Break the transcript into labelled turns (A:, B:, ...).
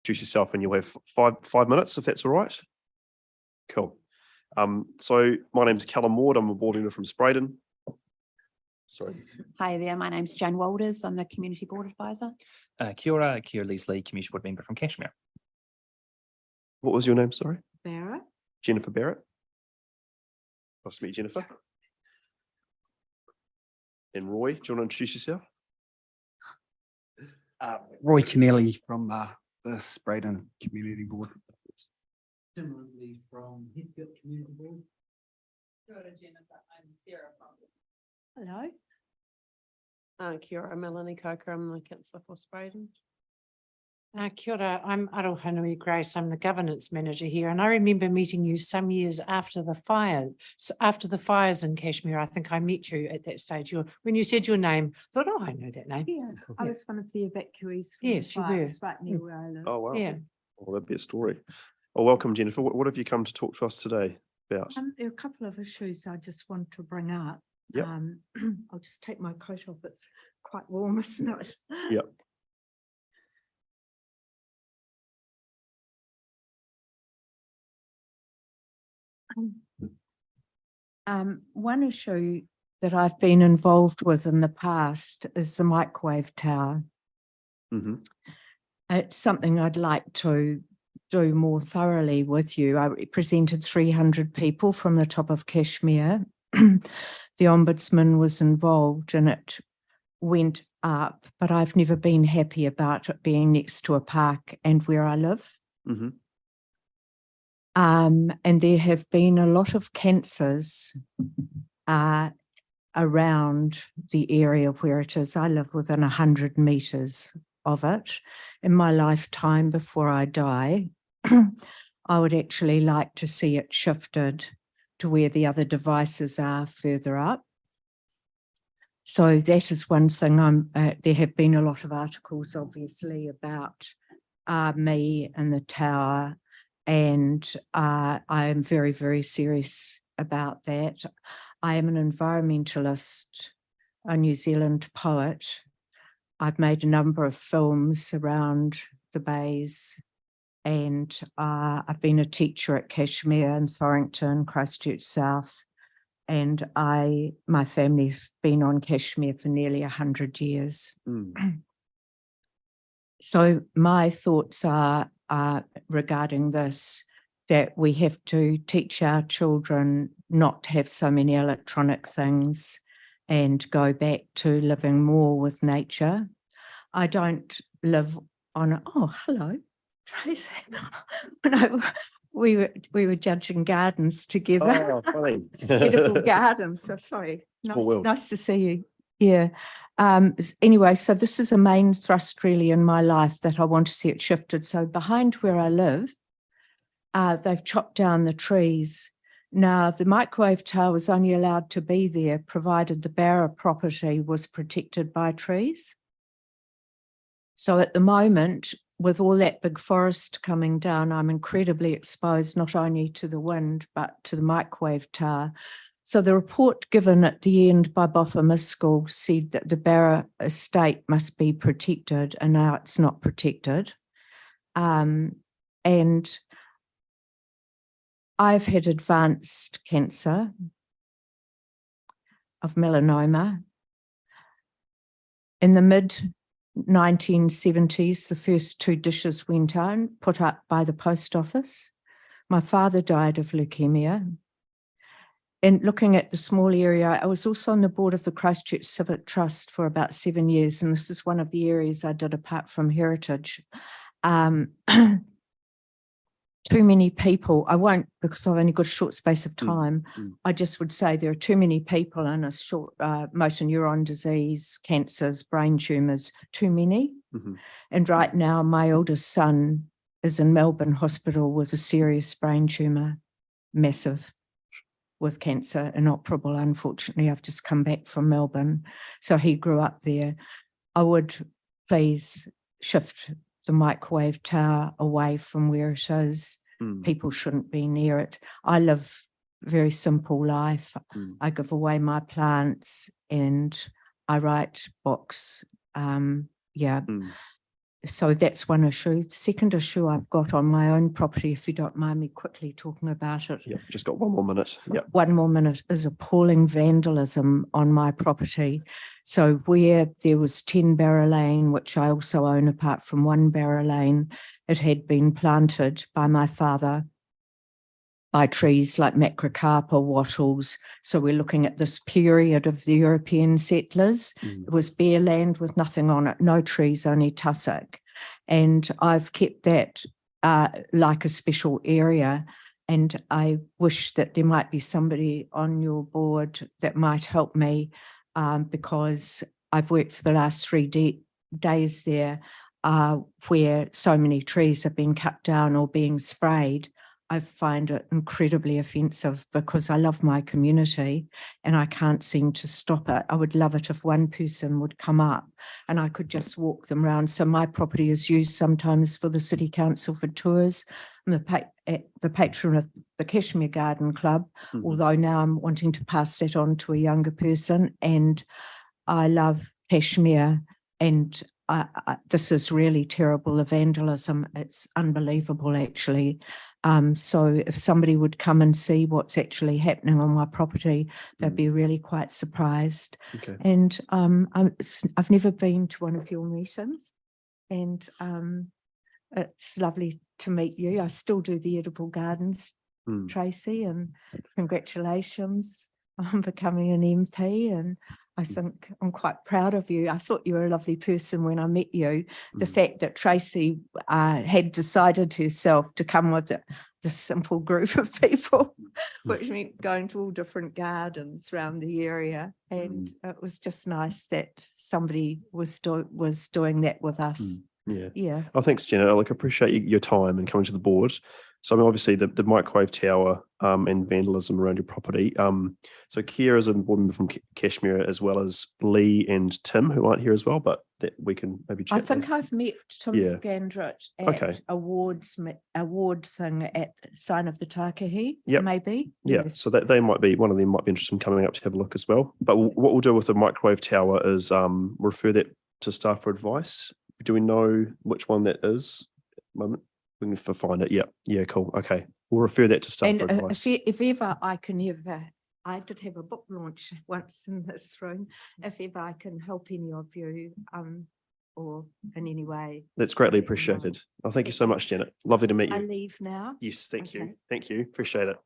A: introduce yourself, and you'll have five minutes, if that's all right. Cool. So my name's Callum Ward. I'm a board member from Spreydon. Sorry.
B: Hi there, my name's Jan Walters. I'm the Community Board Advisor.
C: Kia ora, Keir Leslie, Community Board Member from Cashmere.
A: What was your name, sorry?
B: Barrett.
A: Jennifer Barrett. Nice to meet you, Jennifer. And Roy, do you want to introduce yourself?
D: Roy Kennelly from the Spreydon Community Board.
E: Similarly from Heathcote Community Board.
B: Jennifer, I'm Sarah from.
F: Hello. Kia ora, Melanie Coker. I'm the councillor for Spreydon.
G: Kia ora, I'm Arohanui Grace. I'm the governance manager here, and I remember meeting you some years after the fires in Cashmere. I think I met you at that stage. When you said your name, I thought, oh, I know that name.
H: Yeah, I was one of the evacuees.
G: Yes, you were.
H: Right near where I live.
A: Oh, wow.
G: Yeah.
A: Well, that'd be a story. Well, welcome, Jennifer. What have you come to talk to us today about?
H: There are a couple of issues I just want to bring up.
A: Yep.
H: I'll just take my coat off. It's quite warm, isn't it?
A: Yep.
H: One issue that I've been involved with in the past is the microwave tower.
A: Mm-hmm.
H: It's something I'd like to do more thoroughly with you. I represented 300 people from the top of Cashmere. The Ombudsman was involved and it went up, but I've never been happy about it being next to a park and where I live.
A: Mm-hmm.
H: And there have been a lot of cancers around the area where it is. I live within 100 metres of it. In my lifetime, before I die, I would actually like to see it shifted to where the other devices are further up. So that is one thing. There have been a lot of articles, obviously, about me and the tower, and I am very, very serious about that. I am an environmentalist, a New Zealand poet. I've made a number of films around the bays, and I've been a teacher at Cashmere and Thorrington, Christchurch South, and my family's been on Cashmere for nearly 100 years.
A: Mm.
H: So my thoughts are regarding this, that we have to teach our children not to have so many electronic things and go back to living more with nature. I don't live on oh, hello, Tracy. We were judging gardens together.
A: Oh, funny.
H: Beautiful gardens. So sorry.
A: Small world.
H: Nice to see you. Yeah. Anyway, so this is a main thrust really in my life, that I want to see it shifted. So behind where I live, they've chopped down the trees. Now, the microwave tower was only allowed to be there provided the Barra property was protected by trees. So at the moment, with all that big forest coming down, I'm incredibly exposed not only to the wind, but to the microwave tower. So the report given at the end by Boffa Miskell said that the Barra estate must be protected, and now it's not protected. And I've had advanced cancer of melanoma. In the mid-1970s, the first 2 dishes went on, put up by the post office. My father died of leukemia. And looking at the small area, I was also on the board of the Christchurch Civic Trust for about 7 years, and this is one of the areas I did apart from heritage. Too many people, I won't, because I've only got a short space of time, I just would say there are too many people in a short motor neuron disease, cancers, brain tumours, too many.
A: Mm-hmm.
H: And right now, my eldest son is in Melbourne Hospital with a serious brain tumour, massive, with cancer, inoperable, unfortunately. I've just come back from Melbourne. So he grew up there. I would please shift the microwave tower away from where it is. People shouldn't be near it. I live a very simple life. I give away my plants and I write books. so that's one issue. The second issue I've got on my own property, if you don't mind me quickly talking about it.
A: Yeah, just got one more minute. Yeah.
H: One more minute, is appalling vandalism on my property. So where there was 10 Barra Lane, which I also own apart from 1 Barra Lane, it had been planted by my father by trees like macrocarpa, wattles. So we're looking at this period of the European settlers. It was bare land with nothing on it, no trees, only tussock. And I've kept that like a special area. And I wish that there might be somebody on your board that might help me because I've worked for the last 3 days there where so many trees have been cut down or being sprayed. I find it incredibly offensive because I love my community and I can't seem to stop it. I would love it if one person would come up and I could just walk them around. So my property is used sometimes for the City Council for tours. I'm the patron of the Cashmere Garden Club, although now I'm wanting to pass that on to a younger person. And I love Cashmere, and this is really terrible, the vandalism. It's unbelievable, actually. So if somebody would come and see what's actually happening on my property, they'd be really quite surprised.
A: Okay.
H: And I've never been to one of your meetings, and it's lovely to meet you. I still do the edible gardens, Tracy, and congratulations on becoming an MP. And I think I'm quite proud of you. I thought you were a lovely person when I met you. The fact that Tracy had decided herself to come with the simple group of people, which meant going to all different gardens around the area. And it was just nice that somebody was doing that with us. Yeah.
A: Oh, thanks, Jenna. I appreciate your time and coming to the board. So I mean, obviously the microwave tower and vandalism around your property. So Kia is a board member from Cashmere, as well as Lee and Tim, who aren't here as well, but that we can maybe chat.
H: I think I've met Tim Gandrich at award thing at Sign of the Tākehi, maybe.
A: Yeah,
H: Yes.
A: so that one of them might be interested in coming up to have a look as well. But what we'll do with the microwave tower is refer that to staff for advice. Do we know which one that is at the moment? We can find it. Yeah, cool. Okay, we'll refer that to staff for advice.
H: If ever I can I did have a book launch once in this room. If ever I can help any of you or in any way.
A: That's greatly appreciated. Oh, thank you so much, Janet. Lovely to meet you.
H: I leave now.
A: Yes, thank you.
H: Okay.
A: Thank you. Appreciate it.